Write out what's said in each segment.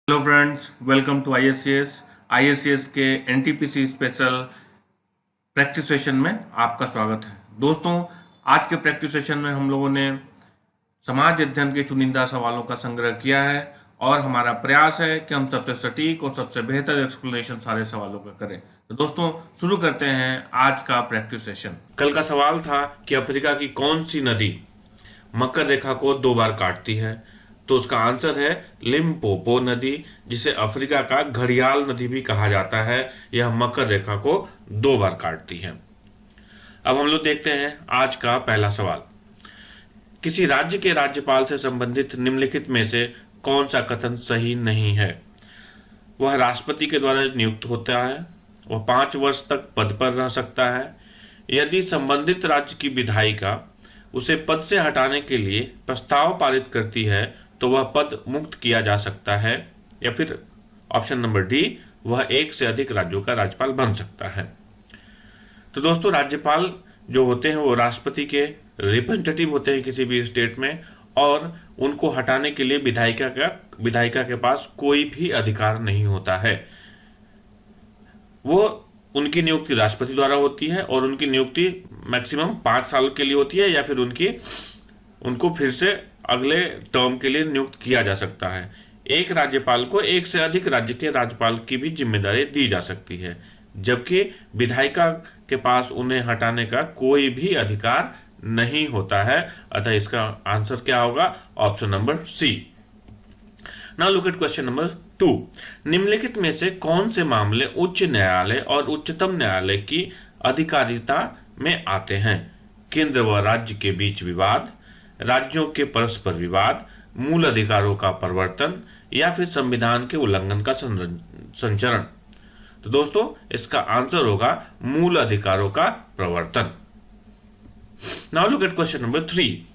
Hello friends, welcome to आईएससीएस के NTPC special practice session में आपका स्वागत है। दोस्तों, आज के प्रैक्टिस सेशन में हम लोगों ने समाज अध्ययन के चुनिंदा सवालों का संग्रह किया है और हमारा प्रयास है कि हम सबसे सटीक और सबसे बेहतर एक्सप्लेनेशन सारे सवालों का करें। तो दोस्तों, शुरू करते हैं आज का प्रैक्टिस सेशन। कल का सवाल था कि अफ्रीका की कौन सी नदी मकर रेखा को 2 बार काटती है। तो उसका आंसर है लिम्पोपो नदी, जिसे अफ्रीका का घड़ियाल नदी भी कहा जाता है। यह मकर रेखा को 2 बार काटती है। अब हम लोग देखते हैं आज का पहला सवाल। किसी राज्य के राज्यपाल से संबंधित निम्नलिखित में से कौन सा कथन सही नहीं है? वह राष्ट्रपति के द्वारा नियुक्त होता है, वह 5 वर्ष तक पद पर रह सकता है, यदि संबंधित राज्य की विधायिका उसे पद से हटाने के लिए प्रस्ताव पारित करती है तो वह पद मुक्त किया जा सकता है, या फिर ऑप्शन नंबर डी, वह 1 से अधिक राज्यों का राज्यपाल बन सकता है। तो दोस्तों, राज्यपाल जो होते हैं वो राष्ट्रपति के रिप्रेजेंटेटिव होते हैं किसी भी स्टेट में, और उनको हटाने के लिए विधायिका के पास कोई भी अधिकार नहीं होता है। वो उनकी नियुक्ति राष्ट्रपति द्वारा होती है और उनकी नियुक्ति मैक्सिमम 5 साल के लिए होती है, या फिर उनको फिर से अगले टर्म के लिए नियुक्त किया जा सकता है। एक राज्यपाल को 1 से अधिक राज्य के राज्यपाल की भी जिम्मेदारी दी जा सकती है, जबकि विधायिका के पास उन्हें हटाने का कोई भी अधिकार नहीं होता है। अतः इसका आंसर क्या होगा? Option number C. Now look at question number 2। निम्नलिखित में से कौन से मामले उच्च न्यायालय और उच्चतम न्यायालय की अधिकारिता में आते हैं? केंद्र व राज्य के बीच विवाद, राज्यों के परस्पर विवाद, मूल अधिकारों का परिवर्तन, या फिर संविधान के उल्लंघन का संचरण। तो दोस्तों, इसका आंसर होगा मूल अधिकारों का प्रवर्तन। Now look at question number 3।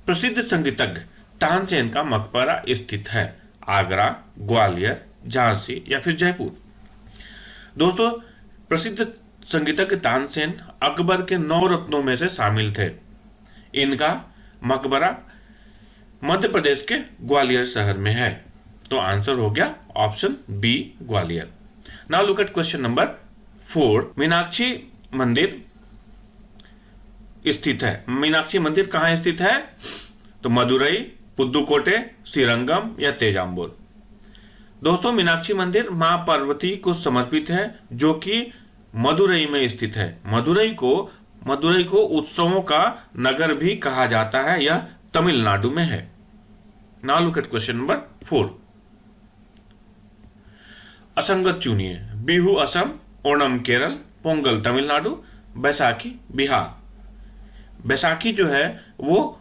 प्रसिद्ध संगीतज्ञ तानसेन का मकबरा स्थित है आगरा, ग्वालियर, झांसी या फिर जयपुर। दोस्तों, प्रसिद्ध संगीतज्ञ तानसेन अकबर के 9 रत्नों में से शामिल थे। इनका मकबरा मध्य प्रदेश के ग्वालियर शहर में है। तो आंसर हो गया option B, Gwalior. Now look at question number 4। Meenakshi मंदिर स्थित है। मीनाक्षी मंदिर कहां स्थित है? तो मदुरई, पुदुकोटे, श्रीरंगम या तेजाम्बूर। दोस्तों, मीनाक्षी मंदिर मां पार्वती को समर्पित है, जो कि मदुरई में स्थित है। मदुरई को उत्सवों का नगर भी कहा जाता है। यह तमिलनाडु में है। Now look at question number 4। असंगत चुनिए। बिहू असम, ओणम केरल, पोंगल तमिलनाडु, बैसाखी बिहार। बैसाखी जो है वो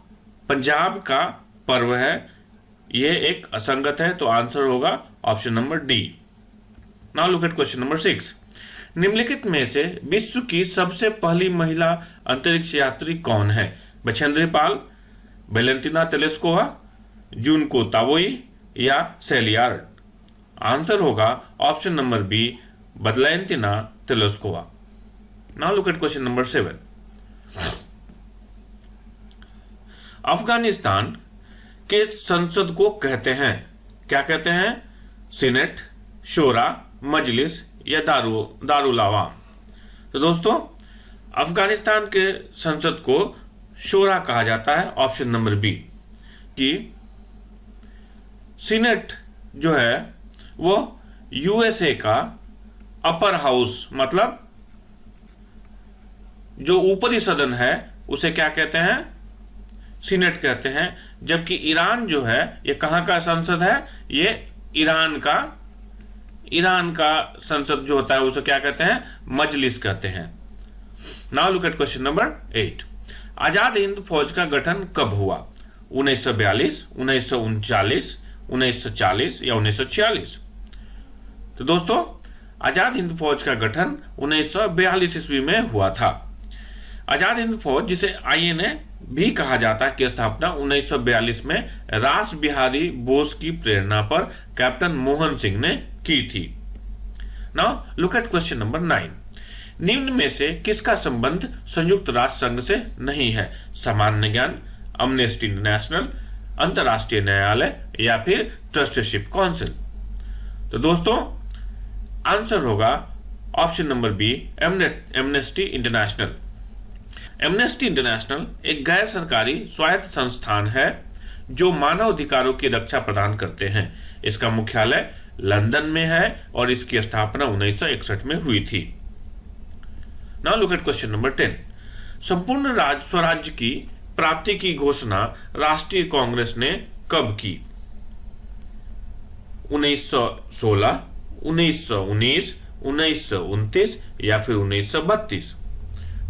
पंजाब का पर्व है। ये एक असंगत है, तो आंसर होगा option number D. Now look at question number 6। निम्नलिखित में से विश्व की सबसे पहली महिला अंतरिक्ष यात्री कौन है? Bachendri Pal, Valentina तेलेस्कोवा, Junko Tabei या सेलियार्ड। आंसर होगा option number B, Valentina Tereshkova. Now look at question number 7। Afghanistan के संसद को कहते हैं, क्या कहते हैं? सीनेट, शोरा, मजलिस या दारुल अवाम। तो दोस्तों, अफगानिस्तान के संसद को शोरा कहा जाता है। ऑप्शन नंबर बी, कि सीनेट जो है वो यूएसए का अपर हाउस, मतलब जो ऊपरी सदन है उसे क्या कहते हैं? सीनेट कहते हैं। जबकि ईरान जो है, ये कहां का संसद है? ये ईरान का संसद जो होता है उसे क्या कहते हैं? मजलिस कहते हैं। Now look at question number 8। Azad Hind फौज का गठन कब हुआ? 1942, 1939, 1940 या 1946। तो दोस्तों, आजाद हिंद फौज का गठन 1942 ईस्वी में हुआ था। आजाद हिंद फौज, जिसे आईएनए भी कहा जाता है, की स्थापना 1942 में रास बिहारी बोस की प्रेरणा पर कैप्टन मोहन सिंह ने की थी। Now look at question number 9। निम्न में से किसका संबंध संयुक्त राष्ट्र संघ से नहीं है? सामान्य ज्ञान, अम्नेस्टी इंटरनेशनल, अंतर्राष्ट्रीय न्यायालय या फिर ट्रस्टीशिप काउंसिल। तो दोस्तों आंसर होगा option number B, Amnesty International. Amnesty International एक गैर सरकारी स्वायत्त संस्थान है जो मानव अधिकारों की रक्षा प्रदान करते हैं। इसका मुख्यालय लंदन में है और इसकी स्थापना 1961 में हुई थी। Now look at question number 10। संपूर्ण स्वराज्य की प्राप्ति की घोषणा राष्ट्रीय कांग्रेस ने कब की? 1916, 1919, 1929 या फिर 1932?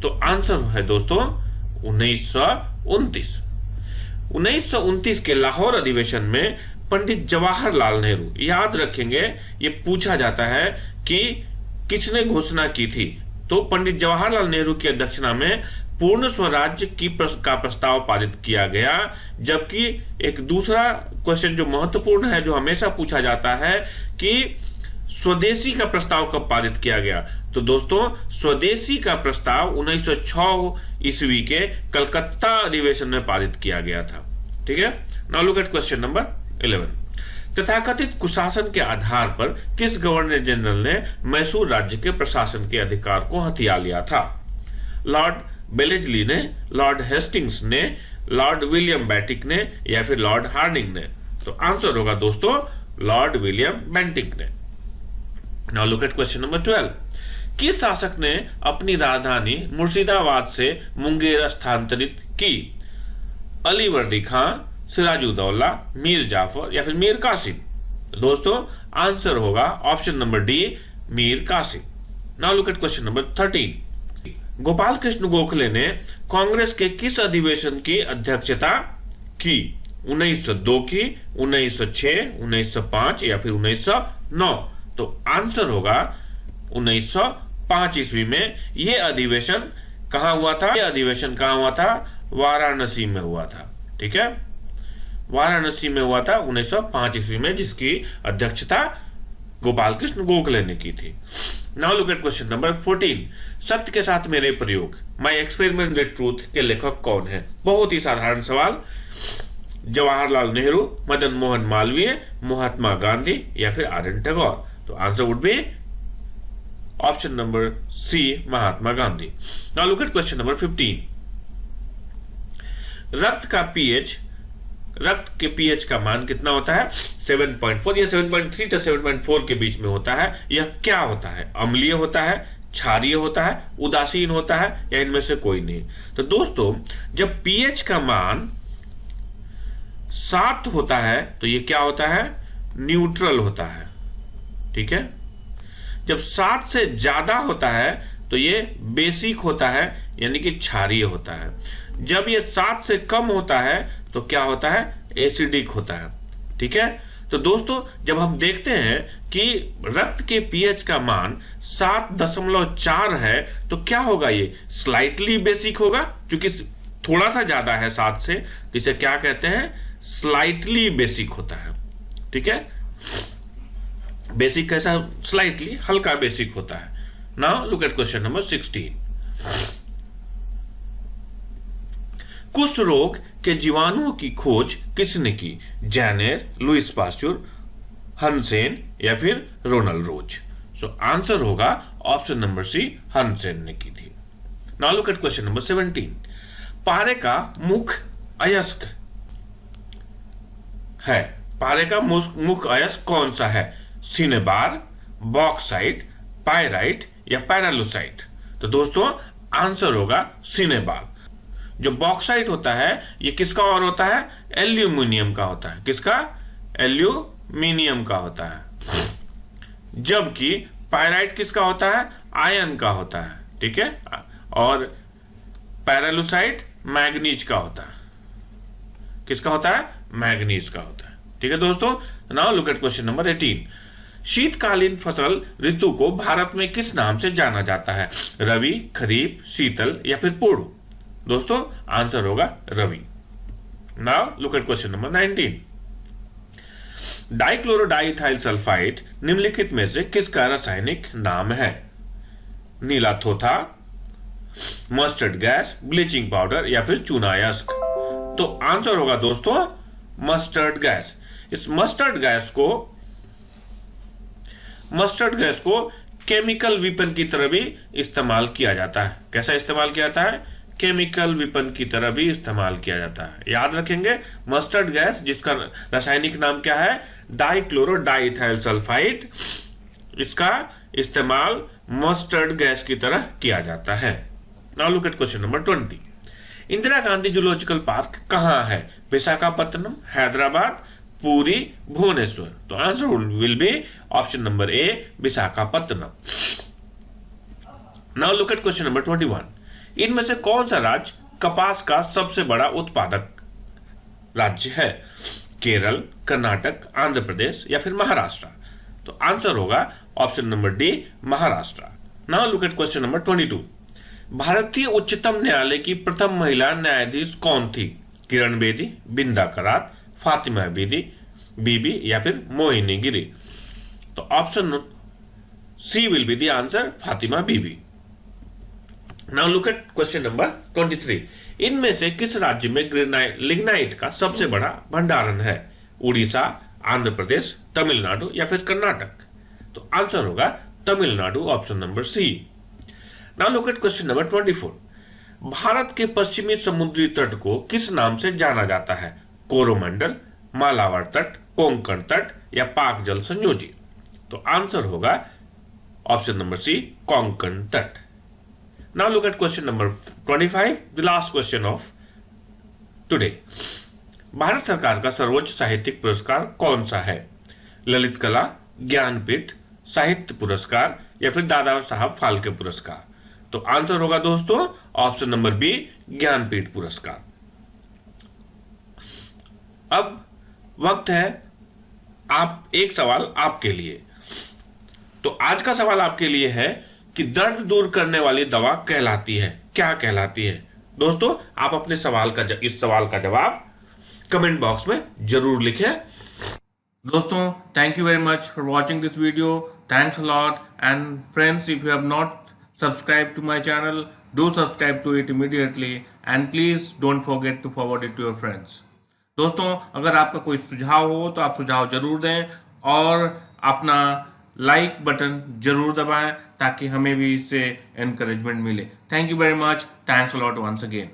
तो आंसर है दोस्तों 1929। 1929 के लाहौर अधिवेशन में पंडित जवाहरलाल नेहरू, याद रखेंगे ये पूछा जाता है कि किसने घोषणा की थी, तो पंडित जवाहरलाल नेहरू की अध्यक्षता में पूर्ण स्वराज्य का प्रस्ताव पारित किया गया। जबकि एक दूसरा क्वेश्चन जो महत्वपूर्ण है, जो हमेशा पूछा जाता है कि स्वदेशी का प्रस्ताव कब पारित किया गया, तो दोस्तों स्वदेशी का प्रस्ताव 1906 ईस्वी के कलकत्ता अधिवेशन में पारित किया गया था। ठीक है, now look at question number 11। तथाकथित कुशासन के आधार पर किस गवर्नर जनरल ने मैसूर राज्य के प्रशासन के अधिकार को हथिया लिया था? लॉर्ड बेलेजली ने, लॉर्ड हेस्टिंग्स ने, लॉर्ड विलियम बेंटिक ने या फिर लॉर्ड हार्डिंग ने? तो आंसर होगा दोस्तों लॉर्ड विलियम बेंटिक ने। Now look at question number 12। किस शासक ने अपनी राजधानी मुर्शिदाबाद से मुंगेर स्थानांतरित की? अली वर्दी खां, सिराजुद्दौला, मीर जाफर या फिर मीर कासिम? दोस्तों आंसर होगा option number D, Mir Qasim. Now look at question number 13। Gopal Krishna Gokhale ने कांग्रेस के किस अधिवेशन की अध्यक्षता की? 1902 की, 1906, 1905 या फिर 1909? तो आंसर होगा 1905 ईस्वी में। यह अधिवेशन कहां हुआ था? यह अधिवेशन कहां हुआ था? वाराणसी में हुआ था। ठीक है, वाराणसी में हुआ था 1905 ईस्वी में, जिसकी अध्यक्षता गोपाल कृष्ण गोखले ने की थी। Now look at question number 14। सत्य के साथ मेरे प्रयोग, माय एक्सपेरिमेंट विद ट्रूथ के लेखक कौन है? बहुत ही साधारण सवाल। जवाहरलाल नेहरू, मदन मोहन मालवीय, महात्मा गांधी या फिर आर.एन. टैगोर? तो answer would be option number C, Mahatma Gandhi. Now look at question number 15। रक्त के पीएच का मान कितना होता है? 7.4 या 7.3 से 7.4 के बीच में होता है। यह क्या होता है? अम्लीय होता है, क्षारीय होता है, उदासीन होता है या इनमें से कोई नहीं? तो दोस्तों जब पीएच का मान 7 होता है तो यह क्या होता है? न्यूट्रल होता है। ठीक है, जब 7 से ज्यादा होता है तो ये बेसिक होता है, यानी कि क्षारीय होता है। जब ये 7 से कम होता है तो क्या होता है? एसिडिक होता है। ठीक है, तो दोस्तों जब हम देखते हैं कि रक्त के पीएच का मान 7.4 है तो क्या होगा? ये स्लाइटली बेसिक होगा, क्योंकि थोड़ा सा ज्यादा है 7 से, तो इसे क्या कहते हैं? स्लाइटली बेसिक होता है। ठीक है, बेसिक कैसा? स्लाइटली, हल्का बेसिक होता है। Now look at question number 16। कुष्ठ रोग के जीवाणुओं की खोज किसने की? जैनेर, लुइस पास्चर, हनसेन या फिर रोनाल्ड रोज? सो आंसर होगा ऑप्शन नंबर सी, हनसेन ने की थी। Now look at question number 17। पारे का मुख्य अयस्क है, पारे का मुख्य अयस्क कौन सा है? सिनेबार, बॉक्साइट, पायराइट या पैरालुसाइट? तो दोस्तों आंसर होगा सिनेबार। जो बॉक्साइट होता है ये किसका और होता है? एल्यूमिनियम का होता है। किसका? एल्यूमिनियम का होता है। जबकि पायराइट किसका होता है? आयरन का होता है। ठीक है, और पैरालुसाइट मैग्नीज का होता है। किसका होता है? मैग्नीज का होता है। ठीक है दोस्तों, now look at question number 18। शीतकालीन फसल ऋतु को भारत में किस नाम से जाना जाता है? रवि, खरीफ, शीतल या फिर पोड़ू? दोस्तों आंसर होगा Ravi. Now look at question number 19। Dichlorodiethyl sulphide निम्नलिखित में से किसका रासायनिक नाम है? नीला थोथा, मस्टर्ड गैस, ब्लीचिंग पाउडर या फिर चूनायस्क? तो आंसर होगा दोस्तों मस्टर्ड गैस। इस मस्टर्ड गैस को मस्टर्ड गैस को केमिकल वेपन की तरह भी इस्तेमाल किया जाता है। कैसा इस्तेमाल किया जाता है? केमिकल वेपन की तरह भी इस्तेमाल किया जाता है। याद रखेंगे, मस्टर्ड गैस जिसका रासायनिक नाम क्या है? डाइक्लोरो डाइइथाइल सल्फाइड, इसका इस्तेमाल मस्टर्ड गैस की तरह किया जाता है। Now look at question number 20। Indira Gandhi zoological park कहां है? विशाखापट्टनम, हैदराबाद, पुरी, भुवनेश्वर। तो answer will be option number A, Visakhapatnam. Now look at question number 21। इनमें से कौन सा राज्य कपास का सबसे बड़ा उत्पादक राज्य है? केरल, कर्नाटक, आंध्र प्रदेश या फिर महाराष्ट्र? तो आंसर होगा option number D, Maharashtra. Now look at question number 22। भारतीय उच्चतम न्यायालय की प्रथम महिला न्यायाधीश कौन थी? किरण बेदी, बिंदा करात, फातिमा बीबी या फिर मोहिनी गिरी? तो option C will be the answer, Fatima Bibi. Now look at question number 23। इनमें से किस राज्य में लिग्नाइट का सबसे बड़ा भंडारण है? उड़ीसा, आंध्र प्रदेश, तमिलनाडु या फिर कर्नाटक? तो आंसर होगा Tamil Nadu, option number C. Now look at question number 24। Bharat के पश्चिमी समुद्री तट को किस नाम से जाना जाता है? कोरोमंडल, मालाबार तट, कोंकण तट या पाक जल संयोजी? तो आंसर होगा ऑप्शन नंबर सी, कोंकण तट। Now look at question number 25, the last question of today. Bharat सरकार का सर्वोच्च साहित्यिक पुरस्कार कौन सा है? ललित कला, ज्ञानपीठ, साहित्य पुरस्कार या फिर दादा साहब फाल्के पुरस्कार? तो आंसर होगा दोस्तों ऑप्शन नंबर बी, ज्ञानपीठ पुरस्कार। अब वक्त है आप एक सवाल आपके लिए। तो आज का सवाल आपके लिए है कि दर्द दूर करने वाली दवा कहलाती है, क्या कहलाती है? दोस्तों आप अपने इस सवाल का जवाब कमेंट बॉक्स में जरूर लिखें। दोस्तों thank you very much for watching this video. Thanks a lot, and friends, if you have not subscribe to my channel, do subscribe to it immediately and please don't forget to forward it to your friends। दोस्तों अगर आपका कोई सुझाव हो तो आप सुझाव जरूर दें और अपना लाइक बटन जरूर दबाएं ताकि हमें भी इससे एनकरेजमेंट मिले। Thank you very much, thanks a lot once again.